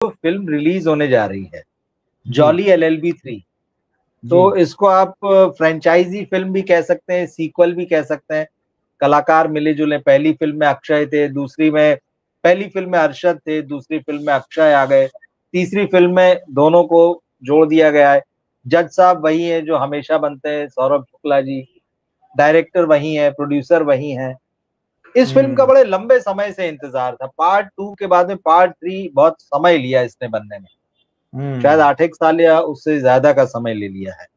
Film release होने जा रही है, जी जॉली एलएलबी 3। जी। तो इसको आप फ्रेंचाइजी फिल्म भी कह सकते हैं, सीक्वल भी कह सकते हैं। कलाकार मिले जुले, पहली फिल्म में अक्षय थे, दूसरी में पहली फिल्म में अरशद थे, दूसरी फिल्म में अक्षय आ गए, तीसरी फिल्म में दोनों को जोड़ दिया गया है। जज साहब वही है जो हमेशा बनते हैं, सौरभ शुक्ला जी। डायरेक्टर वही है, प्रोड्यूसर वही है। इस फिल्म का हम्म बड़े लंबे समय से इंतजार था। पार्ट 2 के बाद में पार्ट 3 बहुत समय लिया इसने बनने में, शायद हम्म 8 एक साल या उससे ज्यादा का समय ले लिया है।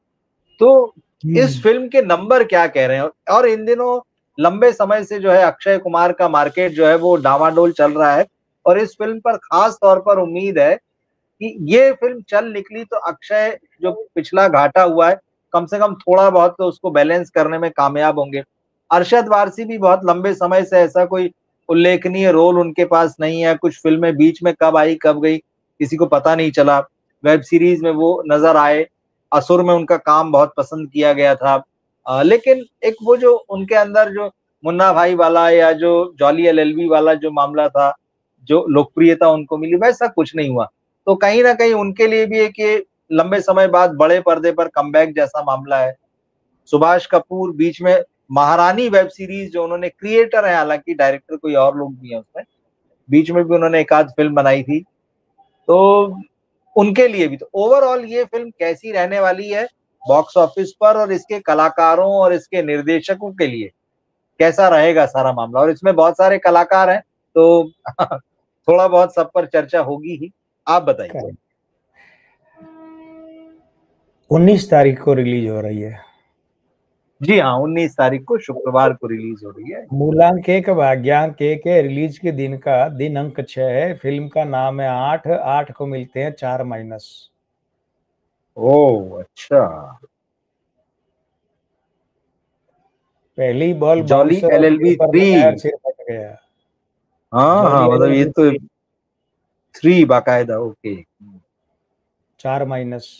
तो इस हम्म। फिल्म के नंबर क्या कह रहे हैं? और इन दिनों लंबे समय से जो है अक्षय कुमार का मार्केट जो है वो डामाडोल चल रहा है, और इस फिल्म पर खास तौर पर उम्मीद है कि ये फिल्म चल निकली तो अक्षय जो पिछला घाटा हुआ है, कम से कम थोड़ा बहुत तो उसको बैलेंस करने में कामयाब होंगे। अरशद वारसी भी बहुत लंबे समय से ऐसा कोई उल्लेखनीय रोल उनके पास नहीं है। कुछ फिल्में बीच में कब आई कब गई किसी को पता नहीं चला। वेब सीरीज में वो नजर आए, असुर में उनका काम बहुत पसंद किया गया था। लेकिन एक वो जो उनके अंदर जो मुन्ना भाई वाला या जो जॉली एलएलबी वाला जो मामला था, जो लोकप्रियता उनको मिली, वैसा कुछ नहीं हुआ। तो कहीं ना कहीं उनके लिए भी एक ये लंबे समय बाद बड़े पर्दे पर कमबैक जैसा मामला है। सुभाष कपूर बीच में महारानी वेब सीरीज जो उन्होंने, क्रिएटर है हालांकि, डायरेक्टर कोई और लोग भी हैं उसमें, बीच में भी उन्होंने एक आध फिल्म बनाई थी। तो उनके लिए भी तो ओवरऑल ये फिल्म कैसी रहने वाली है बॉक्स ऑफिस पर, और इसके कलाकारों और इसके निर्देशकों के लिए कैसा रहेगा सारा मामला। और इसमें बहुत सारे कलाकार हैं, तो थोड़ा बहुत सब पर चर्चा होगी ही। आप बताइए। 19 तारीख को रिलीज हो रही है। जी हाँ, 19 तारीख को शुक्रवार को रिलीज हो रही है। मूलांक 1 भाग्यांक 1 है। रिलीज के दिन का दिन अंक 6 है। फिल्म का नाम है 8। 8 को मिलते हैं 4 माइनस। ओह अच्छा। पहली बॉल जॉली बाउंसर और सिर एलएलबी पर 3। लगाया और सिर फट गया। हाँ जॉली हाँ, मतलब ये एलएलबी तो 3 3 बाकायदा, ओके। 4 माइनस।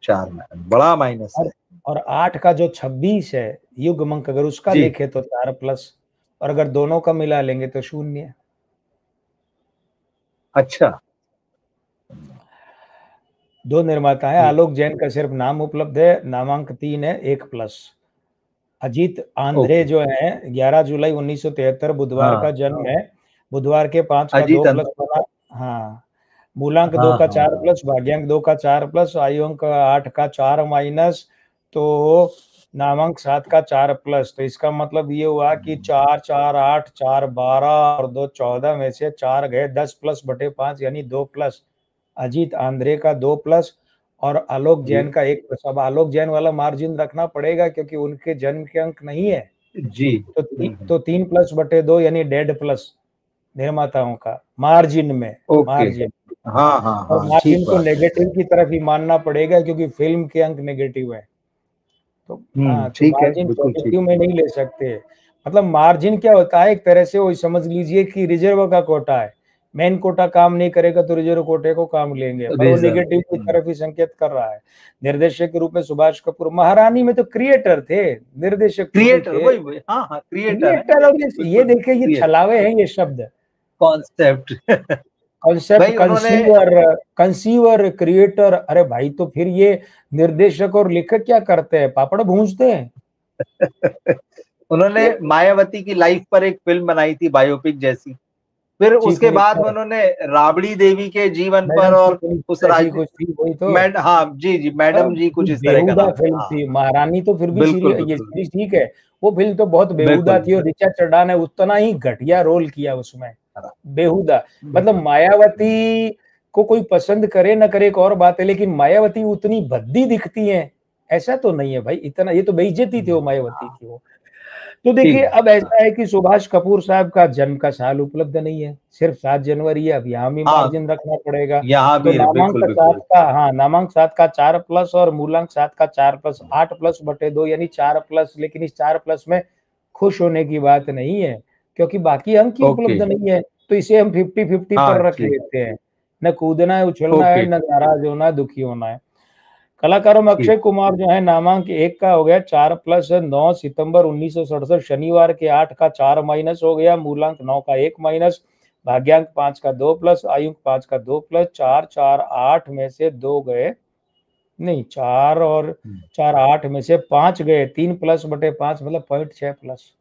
4 बड़ा माइनस है। और और 8 का जो 26 है युग्मक, अगर उसका जी। देखे तो 4 प्लस, और अगर दोनों का मिला लेंगे तो 0। अच्छा। दो निर्माता है, जी। आलोक जैन का सिर्फ नाम उपलब्ध है। नामांक 3 है, 1 प्लस। Ajit Andre okay. जो है 11 जुलाई 1973 बुधवार का हाँ। जन्म है। बुधवार के 5 का 2 अजीत प्लस बना। हाँ। मूलांक 2 हाँ का हाँ 4 हाँ। प्लस, भाग्यांक 2 का 4 प्लस, आयु अंक 8 का 4 माइनस। तो नामांक 7 का 4 प्लस। तो इसका मतलब ये हुआ कि 4 4 8 4 12 और 2 14 में से 4 गए, 10 प्लस बटे 5 यानी 2 प्लस। अजीत आंध्रे का 2 प्लस और आलोक जी जैन का 1 प्लस। अब आलोक जैन वाला मार्जिन रखना पड़ेगा क्योंकि उनके जन्म के अंक नहीं है। जी। तो 3 प्लस बटे 2 यानी 1.5 प्लस निर्माताओं का मार्जिन में। ओके। मार्जिन। हाँ हाँ और हाँ, ठीक मार्जिन को बात है। नेगेटिव की तरफ ही मानना पड़ेगा क्योंकि फिल्म के अंक नेगेटिव है। तो हाँ, तो ठीक है, मार्जिन बिल्कुल ठीक। पॉजिटिव में नहीं ले सकते। मतलब मार्जिन क्या होता है, एक तरह से वो समझ लीजिए कि रिजर्व का कोटा है। मेन कोटा काम नहीं करेगा तो रिजर्व कोटे को काम लेंगे, पर वो रिजर्व। नेगेटिव की तरफ ही संकेत कर रहा है। निर्देशक के रूप में सुभाष कपूर। महारानी में तो क्रिएटर थे, निर्देशक थोड़ी क्रिएटर, थे। वही वही, हाँ हाँ, क्रिएटर है क्रिएटर, ये। और ये बिल्कुल देखिए, ये क्रिएटर छलावे हैं ये शब्द। कॉन्सेप्ट। कॉन्सेप्ट, भाई उन्होंने कंसीवर। कंसीवर, क्रिएटर, अरे भाई तो फिर ये निर्देशक और लेखक क्या करते हैं, पापड़ भूंजते हैं। उन्होंने ये मायावती की लाइफ पर एक फिल्म बनाई थी बायोपिक जैसी। फिर चीफ उसके बाद में मिनिस्टर, उन्होंने राबड़ी देवी के जीवन पर मैडम और चीफ उस मिनिस्टर ऐसी राज कुछ थी कोई तो। हाँ जी जी, मैडम जी ये कुछ इस तरह का बेहुदा नाम था, फिल्म हाँ। थी। महारानी तो फिर भी बिल्कुल सीरियल, ये बिल्कुल सीरीज ठीक है। वो फिल्म तो बहुत बेहुदा बिल्कुल। थी और ऋचा चड्ढा ने उतना ही घटिया रोल किया उसमें। हाँ, बेहुदा। मतलब बिल्कुल। मायावती को कोई पसंद करे ना करे एक और बात है, लेकिन मायावती उतनी भद्दी दिखती है ऐसा तो नहीं है भाई। इतना ये तो बेइज्जती थी वो मायावती हाँ, की वो। तो देखिए, ठीक अब बात। हाँ ऐसा है कि सुभाष कपूर साहब का जन्म का साल उपलब्ध नहीं है, सिर्फ 7 जनवरी है। अब यहाँ भी हाँ, मार्जिन रखना पड़ेगा। यहाँ तो भी है, बिल्कुल बिल्कुल। नामांक 7 का 4 प्लस और मूलांक 7 का 4 प्लस, 8 प्लस बटे 2 यानी 4 प्लस। लेकिन इस 4 प्लस में खुश होने की बात नहीं है क्योंकि बाकी अंक ही ओके। उपलब्ध नहीं है। तो इसे हम 50-50 हाँ पर रख ठीक। लेते हैं। न कूदना है, उछलना है, ओके। न नाराज होना है, दुखी होना है। कलाकारों में अक्षय ठीक। कुमार जो है नामांक 1 का हो गया 4 प्लस, 9 सितंबर 1967 शनिवार के 8 का 4 माइनस हो गया, मूलांक 9 का 1 माइनस। भाग्यांक 5 का 2 प्लस, आयुंक 5 का 2 प्लस, 4 4 8 में से 2 गए, नहीं 4 और 4 8 में से 5 गए, 3 प्लस बटे 5 मतलब 0.6 प्लस।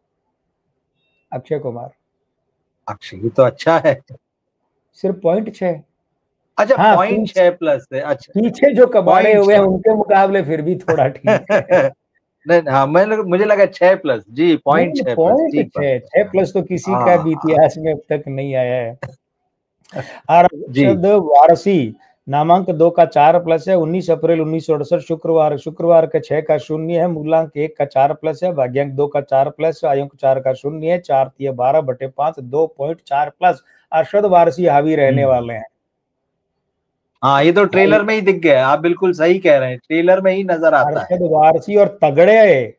अक्षय कुमार। अक्षय, ये तो अच्छा है। सिर्फ 0.6। अच्छा, हाँ 0.6 प्लस है। अच्छा, पीछे जो कबाड़े हुए हैं 0.6। उनके मुकाबले फिर भी थोड़ा ठीक है। नहीं, हाँ, मुझे लगा 6 प्लस जी, पॉइंट नहीं, 6 प्लस, पॉइंट ठीक बात। 6 प्लस तो किसी का भी हाँ इतिहास में अब तक नहीं आया है। और जी। शब्द वारसी, नामांक 2 का 4 प्लस है, 19 अप्रैल 1968 शुक्रवार, शुक्रवार के 6 का 0 है, मूलांक 1 का 4 प्लस है, भाग्यांक 2 का 4 प्लस, आयुंक 4 का 0 है, 4 तिया 12 बटे 5, 2.4 प्लस। अरशद वारसी हावी रहने वाले हैं। हाँ, ये तो ट्रेलर में ही दिख गया, आप बिल्कुल सही कह रहे हैं, ट्रेलर में ही नजर आता है। अरशद वारसी और तगड़े,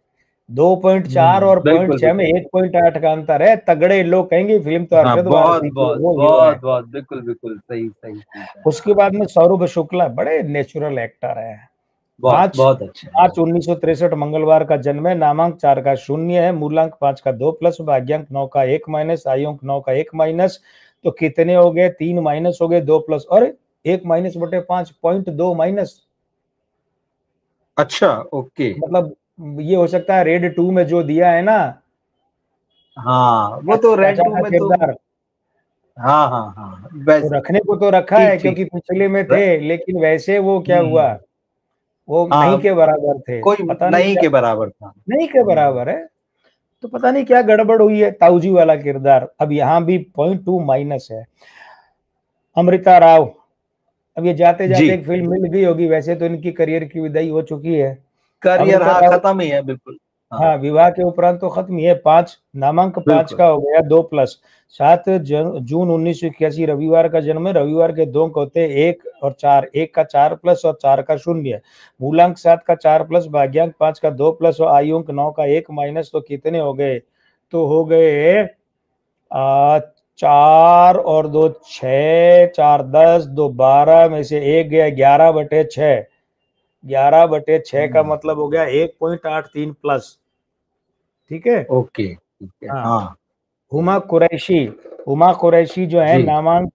2.4 और बिल्कुल 0.6 में बिल्कुल। 1.8 का अंतर है। तगड़े लोग कहेंगे फिल्म तो हाँ, अरशद बहुत वारसी की है, बहुत वो हीरो है। बहुत बहुत, बिल्कुल बिल्कुल, सही सही सही कह रहे हैं। उसके बाद में सौरभ शुक्ला बड़े नेचुरल एक्टर है। बहुत पांच बहुत अच्छे हैं। पांच 1963 मंगलवार का जन्म है, नामांक 4 का 0 है, मूलांक 5 का 2 प्लस, भाग्यांक 9 का 1 माइनस, आयुंक 9 का 1 माइनस। तो कितने हो गए? 3 माइनस हो गए, 2 प्लस और 1 माइनस बटे 5, 0.2 माइनस। अच्छा, ओके। मतलब ये हो सकता है रेड 2 में जो दिया है ना, हाँ, वो तो रेड चाचा टू का में तो। किरदार, हाँ हाँ हाँ, वो वैसे। रखने को तो रखा है ठीक ठीक। क्योंकि पिछले में थे, र- लेकिन वैसे वो क्या हुआ, हम्म। वो नहीं हाँ, के बराबर थे, कोई पता नहीं नहीं क्या, के बराबर था। नहीं के बराबर है। तो पता नहीं क्या गड़बड़ हुई है। ताऊजी वाला किरदार, अब यहाँ भी 0.2 माइनस है। अमृता राव, अब ये जाते जी। जाते एक फिल्म मिल गई होगी, वैसे तो इनकी करियर की विदाई हो चुकी है। करियर, अमृता हाँ, राव, खत्म ही है, बिल्कुल। हाँ, हाँ विवाह के उपरांत तो खत्म ही है। 5 नामांक 5 का बिल्कुल। हो गया 2 प्लस। 7 जून 1981 रविवार का जन्म है, रविवार के 2 अंक होते हैं 1 और 4, 1 का 4 प्लस और 4 का 0। मूलांक 7 का 4 प्लस, भाग्यांक 5 का 2 प्लस और आयुंक 9 का 1 माइनस। तो कितने हो गए? तो हो गए 4 और 2 6, 4 10, 2 12 में से 1 गया, 11/6। 11/6 का हम्म, मतलब हो गया 1.83 प्लस। ठीक है। ओके, ठीक है, हाँ, हाँ। हुमा कुरैशी, हुमा कुरैशी जो है, जी। नामांक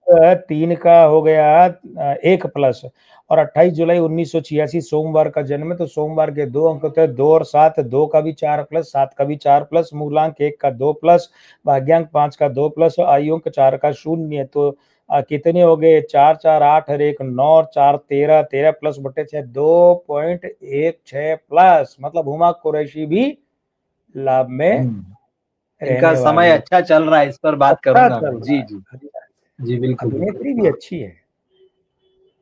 3 का हो गया 1 प्लस। और 28 जुलाई 1986 सोमवार का जन्म है। तो सोमवार के 2 अंक होते हैं 2 और 7, 2 का भी 4 प्लस, 7 का भी 4 प्लस, मूलांक 1 का 2 प्लस, भाग्यांक 5 का 2 प्लस और आयुंक 4 का 0। तो कितने हो गए? 4 4 8 और 1 9 और 4 13, 13 प्लस बटे 6, 2.16 प्लस। मतलब हुमा कुरैशी भी लाभ में इनका रहने समय वाली, अच्छा चल रहा है, इस पर बात अच्छा करूंगा चल मैं। रहा जी जी। है। जी, बिल्कुल बिल्कुल, अभिनेत्री भी हाँ। अच्छी है।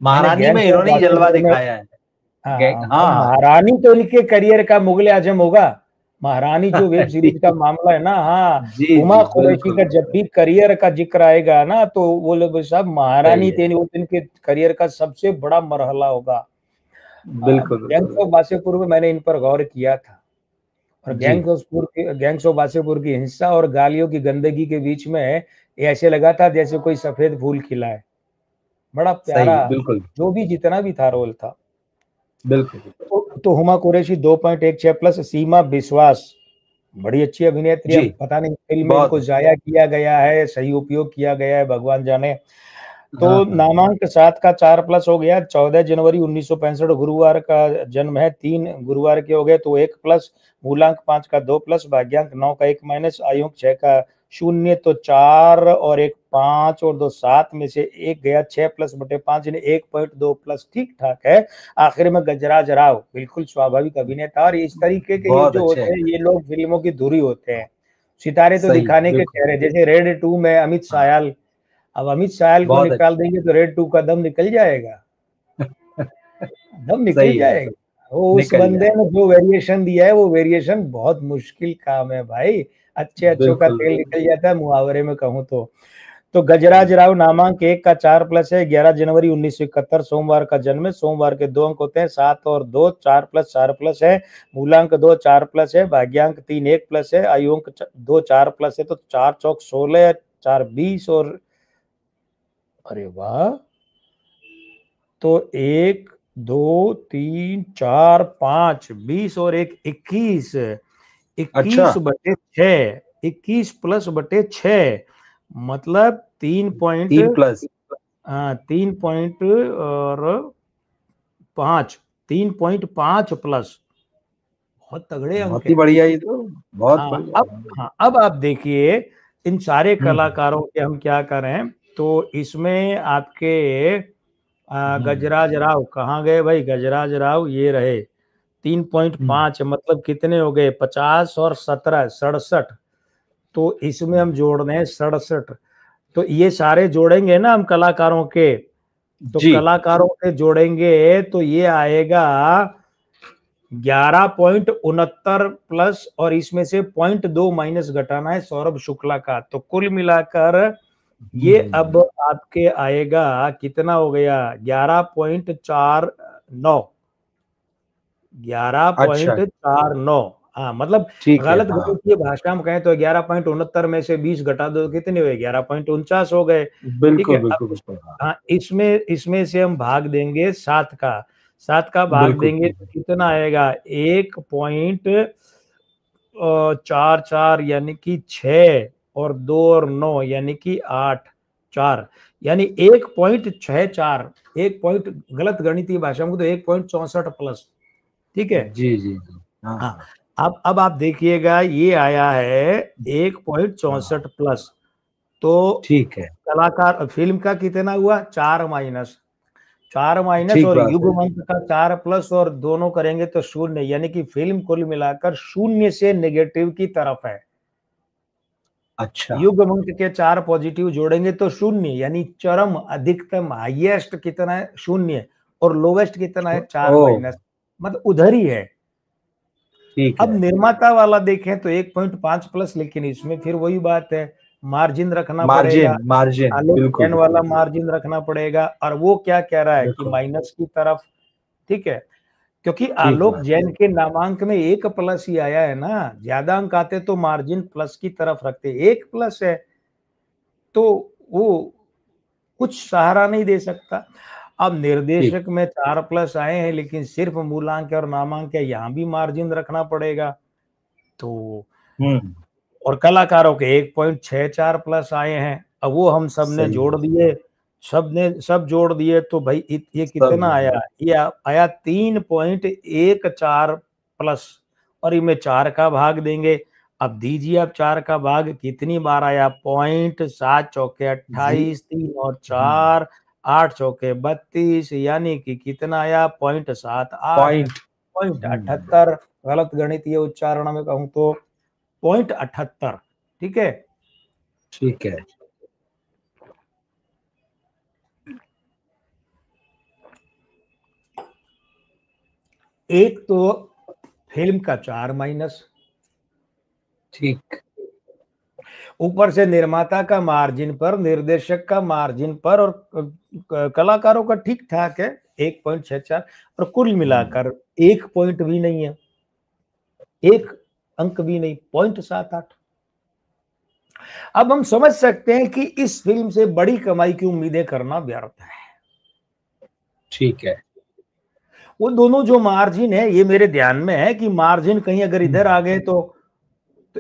मैंने महारानी में गैंग्स ऑफ इन्होंने ही जलवा वासेपुर में, दिखाया है। हाँ अब हाँ। महारानी तो इनके करियर का मुगले आजम होगा। महारानी जो वेब सीरीज का मामला है ना, हाँ, जी हुमा जी, कुरैशी बिल्कुल का जब बिल्कुल। भी करियर का जिक्र आएगा ना, तो वो लोग साहब सही महारानी है। तेन वो इनके करियर का सबसे बड़ा मरहला होगा। बिल्कुल गैंग्स बिल्कुल। ऑफ वासेपुर में मैंने इन पर गौर किया था। और जी। गैंग्स ऑफ वासेपुर की हिंसा और गालियों की गंदगी के बीच में ये ऐसे लगा था जैसे कोई सफेद फूल खिला है। बड़ा सही प्यारा, है, बिल्कुल जो भी जितना भी था रोल था। बिल्कुल बिल्कुल। तो हुमा कुरैशी 2.16 प्लस। सीमा विश्वास बड़ी अच्छी अभिनेत्री है, जी, पता नहीं फिल्म में बहुत इनको अच्छे। जाया किया गया है, सही उपयोग किया गया है, भगवान जाने। तो हाँ हाँ। नामांक 7 का 4 प्लस हो गया, 14 जनवरी 1965 गुरुवार का जन्म है, 3 गुरुवार के हो गए तो 1 प्लस, मूलांक 5 का 2 प्लस, भाग्यांक 9 का 1 माइनस, आयुंक 6 का 0। तो 4 और 1 5 और 2 7 में से 1 गया, 6 प्लस बटे 5 यानी 1.2 प्लस, ठीक ठाक है। आखिर में गजराज राव बिल्कुल स्वाभाविक अभिनेता। और इस तरीके के ये बहुत जो अच्छे होते हैं, ये एक्टर। लोग फिल्मों की धुरी होते हैं, सितारे तो सही, दिखाने के बिल्कुल। चेहरे। जैसे रेड 2 में अमित हाँ, सायाल, अब अमित साहल को बहुत निकाल अच्छे। देंगे तो रेड 2 का दम निकल जाएगा, दम निकल सही है, जाएगा। वो उस निकल बंदे जाए। ने जो वेरिएशन दिया है, वो वेरिएशन बहुत मुश्किल काम है भाई। अच्छे अच्छों का बिल्कुल तेल बिल्कुल। निकल जाता है, मुहावरे में कहूँ तो। तो गजराज हम्म, राव, नामांक 1 का 4 प्लस है, 11 जनवरी 1971 सोमवार का जन्म है। सोमवार के 2 अंक होते हैं 7 और 2, 4 प्लस, 4 प्लस है, मूलांक 2 4 प्लस है, भाग्यांक 3 1 प्लस है, आयुंक 2 4 प्लस है। तो 4 चौक 16, 4 20 और अरे वाह, तो 1 2 3 4 5 20 और 1 21, अच्छा। 21/6, 21 प्लस बटे 6, मतलब 3.5 और 5, 3.5 प्लस, बहुत तगड़े अंक बहुत है। ही बढ़िया, ये तो बहुत हाँ बढ़िया। अब आप देखिए इन सारे हम्म कलाकारों के हम क्या करें, तो इसमें आपके हम्म गजराज राव कहाँ गए भाई, गजराज राव ये रहे। 3.5 मतलब कितने हो गए, 50 और 17 67, तो इसमें हम जोड़ रहे हैं 67। तो ये सारे जोड़ेंगे ना हम कलाकारों के, तो जी। कलाकारों के जोड़ेंगे तो ये आएगा 11.69 प्लस, और इसमें से 0.2 माइनस घटाना है सौरभ शुक्ला का, तो कुल मिलाकर ये अब आपके आएगा कितना हो गया, 11.49, अच्छा, 11.49। हाँ मतलब ठीक है। गलत हाँ, गणितीय भाषा में कहें तो 11.69 में से 20 घटा दो कितने हुए, 11.49 हो गए। ठीक है, बिल्कुल अब बिल्कुल बिल्कुल। हाँ, हाँ इसमें इसमें से हम भाग देंगे 7 का, 7 का भाग बिल्कुल। देंगे तो कितना आएगा, 1.44 यानी कि 6, और 2 और 9 यानी कि 8, 4, यानी 1.64, 1 पॉइंट गलत गणितीय भाषा में तो 1.64 प्लस। ठीक है। जी जी जी। हाँ हाँ हाँ अब आप देखिएगा ये आया है 1.64 हाँ, प्लस, तो ठीक है। कलाकार फिल्म का कितना हुआ, 4 माइनस, 4 माइनस ठीक और बात युग है। अंक का 4 प्लस, और दोनों करेंगे तो 0, यानी कि फिल्म कुल मिलाकर 0 से नेगेटिव की तरफ है। अच्छा। युग अंक के 4 पॉजिटिव जोड़ेंगे तो 0, यानी चरम अधिकतम हाईएस्ट कितना है 0, और लोवेस्ट कितना है 4 ओ, माइनस, मतलब उधर ही है। ठीक अब है। निर्माता वाला देखें तो 1.5 प्लस, लेकिन इसमें फिर वही बात है, मार्जिन रखना पड़ेगा, मार्जिन मार्जिन, आलोक बिल्कुल जैन वाला बिल्कुल। मार्जिन रखना पड़ेगा, और वो क्या कह रहा है कि बिल्कुल माइनस की तरफ। ठीक है, क्योंकि ठीक आलोक बात है। जैन के नामांक में 1 प्लस ही आया है ना, ज्यादा अंक आते तो मार्जिन प्लस की तरफ रखते, 1 प्लस है तो वो कुछ सहारा नहीं दे सकता। अब ठीक। निर्देशक में 4 प्लस आए हैं, लेकिन सिर्फ मूलांक और नामांक है, यहाँ भी मार्जिन रखना पड़ेगा। तो हम्म, और कलाकारों के 1.64 प्लस आए हैं, अब वो हम सब ने सही जोड़ है। दिए, सब ने सब जोड़ दिए, तो भाई ये सब कितना जो आया, ये आया 3.14 प्लस, और इनमें 4 का भाग देंगे। अब दीजिए आप 4 का भाग कितनी बार आया, 0.7 चौके जी। 28, 3 और 4, 8 चौके 32, यानी कि कितना आया 0.78, पॉइंट। 0.78, गलत गणितीय उच्चारण में कहूँ तो 0.78। ठीक है, ठीक है। एक तो फिल्म का 4 माइनस, ठीक। ऊपर से निर्माता का मार्जिन पर, निर्देशक का मार्जिन पर, और कलाकारों का ठीक ठाक है 1.64, और कुल मिलाकर 1 पॉइंट भी नहीं है, 1 अंक भी नहीं, 0.78। अब हम समझ सकते हैं कि इस फिल्म से बड़ी कमाई की उम्मीदें करना व्यर्थ है। ठीक है। वो दोनों जो मार्जिन है, ये मेरे ध्यान में है कि मार्जिन कहीं अगर इधर आ गए तो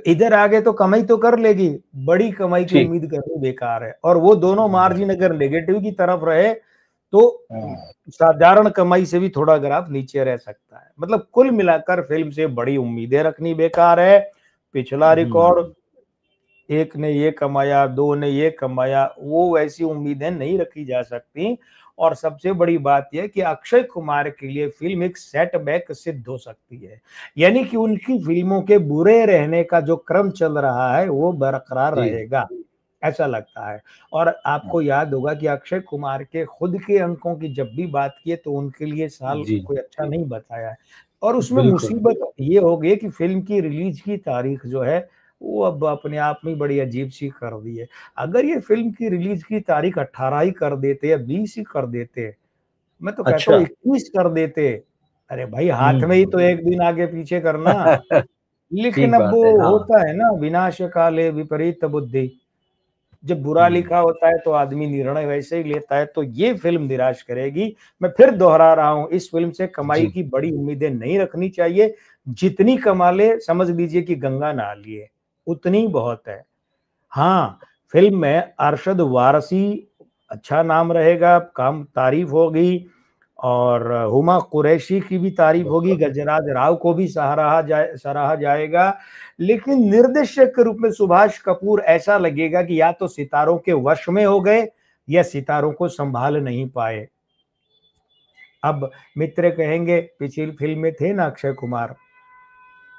इधर आगे तो कमाई तो कर लेगी, बड़ी कमाई की ठीक। उम्मीद करनी बेकार है, और वो दोनों मार्जिन अगर नेगेटिव की तरफ रहे तो हाँ, साधारण कमाई से भी थोड़ा ग्राफ नीचे रह सकता है। मतलब कुल मिलाकर फिल्म से बड़ी उम्मीदें रखनी बेकार है। पिछला रिकॉर्ड, एक ने ये कमाया, दो ने ये कमाया, वो वैसी उम्मीदें नहीं रखी जा सकती। और सबसे बड़ी बात यह कि अक्षय कुमार के लिए फिल्म एक सेटबैक सिद्ध हो सकती है, यानी कि उनकी फिल्मों के बुरे रहने का जो क्रम चल रहा है वो बरकरार जी। रहेगा, ऐसा लगता है। और हाँ, आपको याद होगा कि अक्षय कुमार के खुद के अंकों की जब भी बात की तो उनके लिए साल जी। कोई अच्छा नहीं बताया है। और उसमें बिल्कुल। मुसीबत ये हो गई कि फिल्म की रिलीज की तारीख जो है वो अब अपने आप में बड़ी अजीब सी कर दी है। अगर ये फिल्म की रिलीज की तारीख 18 ही कर देते या 20 ही कर देते, मैं तो कहता हूँ अच्छा। 21 कर देते, अरे भाई हाथ में ही हम्म। तो एक दिन आगे पीछे करना। लेकिन ठीक अब बात वो है। हाँ। होता है ना, विनाश काले विपरीत बुद्धि, जब बुरा हम्म, लिखा होता है तो आदमी निर्णय वैसे ही लेता है, तो ये फिल्म निराश करेगी। मैं फिर दोहरा रहा हूं, इस फिल्म से कमाई जी। की बड़ी उम्मीदें नहीं रखनी चाहिए। जितनी कमा ले समझ लीजिए कि गंगा नहा लिए, उतनी बहुत है। हाँ, फिल्म में अरशद वारसी अच्छा नाम रहेगा, काम तारीफ होगी, और हुमा कुरैशी की भी तारीफ होगी, गजराज राव को भी सराहा जाएगा। लेकिन निर्देशक के रूप में सुभाष कपूर ऐसा लगेगा कि या तो सितारों के वश में हो गए या सितारों को संभाल नहीं पाए। अब मित्र कहेंगे पिछली फिल्म में थे ना अक्षय कुमार,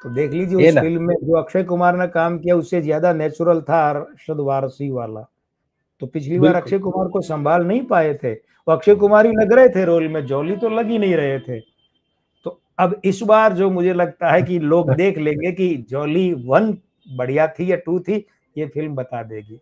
तो देख लीजिए उस फिल्म में जो अक्षय कुमार ने काम किया उससे ज्यादा नेचुरल था अरशद वारसी वाला। तो पिछली बार अक्षय कुमार को संभाल नहीं पाए थे, वो अक्षय कुमार ही लग रहे थे रोल में, जॉली तो लग ही नहीं रहे थे। तो अब इस बार जो मुझे लगता है कि लोग देख लेंगे कि जॉली 1 बढ़िया थी या 2 थी, ये फिल्म बता देगी।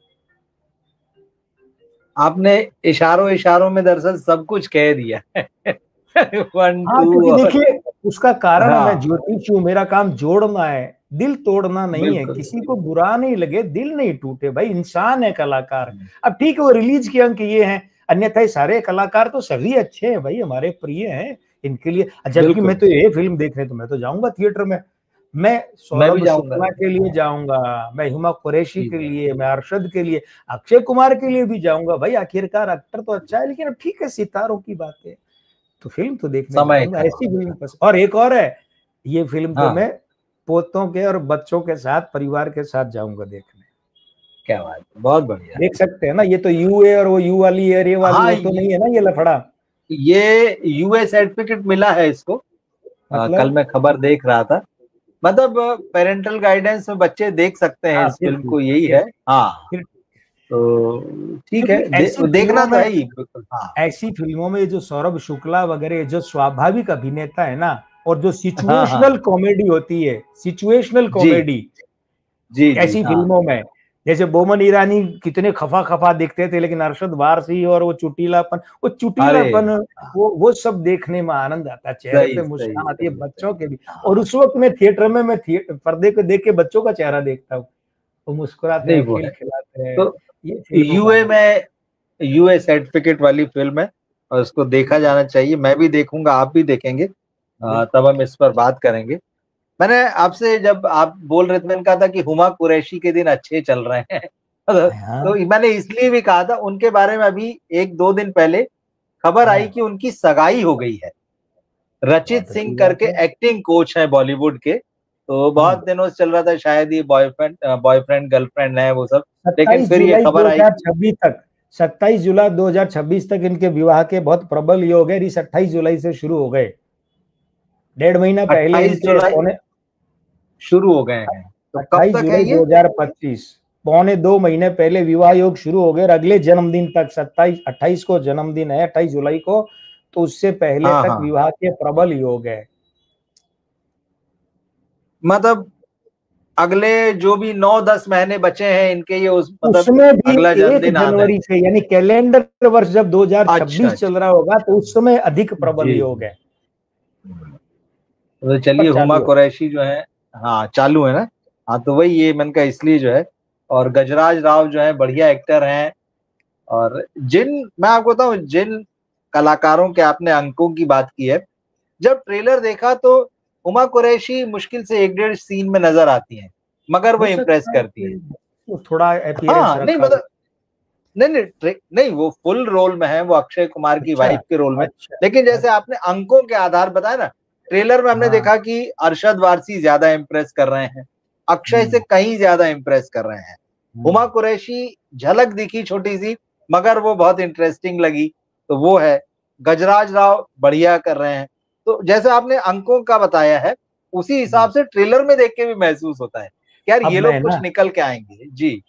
आपने इशारों इशारों में दरअसल सब कुछ कह दिया। 1 2 देखिए उसका कारण मैं ज्योतिष हूँ, मेरा काम जोड़ना है, दिल तोड़ना नहीं है, किसी को बुरा नहीं लगे, दिल नहीं टूटे भाई, इंसान है कलाकार। अब ठीक है वो रिलीज के अंक ये हैं, अन्यथा सारे कलाकार तो सभी अच्छे हैं भाई, हमारे प्रिय हैं, इनके लिए। जबकि मैं तो ये फिल्म देखने तो मैं तो जाऊंगा थिएटर में, मैं सौरभ शुक्ला के लिए जाऊंगा, मैं हुमा कुरैशी के लिए, मैं अरशद के लिए, अक्षय कुमार के लिए भी जाऊंगा भाई, आखिरकार एक्टर तो अच्छा है। लेकिन अब ठीक है सितारों की बात है तो फिल्म तो देखने जाऊंगा, ऐसी फिल्म पसंद। और एक और है, ये फिल्म तो मैं पोतों के और बच्चों के साथ, परिवार के साथ जाऊंगा देखने। क्या बात, बहुत बढ़िया, देख सकते हैं ना, ये तो यूए और वो यू वाली है, ये वाली वो तो नहीं है ना ये लफड़ा। ये यूए सर्टिफिकेट मिला है इसको, कल मैं खबर देख रहा था, मतलब पेरेंटल गाइडेंस में बच्चे देख सकते हैं इस फिल्म को, यही है। हाँ तो ठीक है, देखना तो है ही। ऐसी फिल्मों में जो सौरभ शुक्ला वगैरह जो स्वाभाविक अभिनेता है ना, और जो सिचुएशनल कॉमेडी होती है, सिचुएशनल कॉमेडी जी ऐसी फिल्मों में, जैसे बोमन ईरानी कितने खफा खफा दिखते थे, लेकिन अरशद वारसी और वो चुटीलापन वो सब देखने में आनंद आता है, चेहरे पे मुस्कान आती है बच्चों के भी। और उस वक्त मैं थिएटर में पर्दे को देख के बच्चों का चेहरा देखता हूँ, वो मुस्कुराते हैं, खेल खिलाते हैं। तो यूए में यूए सर्टिफिकेट वाली फिल्म है और उसको देखा जाना चाहिए, मैं भी देखूंगा, आप भी देखेंगे, तब हम इस पर बात करेंगे। मैंने आपसे जब आप बोल रहे थे, मैंने कहा था कि हुमा कुरैशी के दिन अच्छे चल रहे हैं तो मैंने इसलिए भी कहा था, उनके बारे में अभी 1-2 दिन पहले खबर आई कि उनकी सगाई हो गई है। रचित सिंह करके एक्टिंग कोच हैं बॉलीवुड के, तो बहुत दिनों से चल रहा था शायद ये बॉयफ्रेंड गर्लफ्रेंड है वो सब, लेकिन फिर ये खबर आई 27 जुलाई 2026 तक इनके विवाह के बहुत प्रबल योग है। 28 जुलाई से शुरू हो गए, 1.5 महीना पहले इनके शुरू हो गए हैं। तो 28 जुलाई 2025, 1.25 महीने पहले विवाह योग शुरू हो गए, और अगले जन्मदिन तक 28 को जन्मदिन है, 28 जुलाई को, तो उससे पहले तक विवाह के प्रबल योग है। मतलब अगले जो भी 9-10 महीने बचे हैं इनके, ये उसमें भी 1 जनवरी से, यानी कैलेंडर वर्ष जब 2026 चल रहा होगा तो उस समय अधिक प्रबल योग है। तो चलिए, हुमा कुरैशी जो है, चालू है ना, तो वही ये मन का इसलिए जो है, और गजराज राव जो है बढ़िया एक्टर हैं। और मैं आपको बताऊं, जिन कलाकारों के आपने अंकों की बात की है, जब ट्रेलर देखा तो हुमा कुरैशी मुश्किल से 1-1.5 सीन में नजर आती हैं, मगर वो इम्प्रेस करती है। वो थोड़ा नहीं मतलब नहीं वो फुल रोल में है, वो अक्षय कुमार की वाइफ के रोल में। लेकिन जैसे आपने अंकों के आधार बताया ना, ट्रेलर में हमने देखा कि अरशद वारसी ज्यादा इम्प्रेस कर रहे हैं, अक्षय से कहीं ज्यादा इम्प्रेस कर रहे हैं। हुमा कुरैशी झलक दिखी छोटी सी, मगर वो बहुत इंटरेस्टिंग लगी, तो वो है। गजराज राव बढ़िया कर रहे हैं। तो जैसे आपने अंकों का बताया है, उसी हिसाब से ट्रेलर में देख के भी महसूस होता है यार ये लोग कुछ निकल के आएंगे। जी,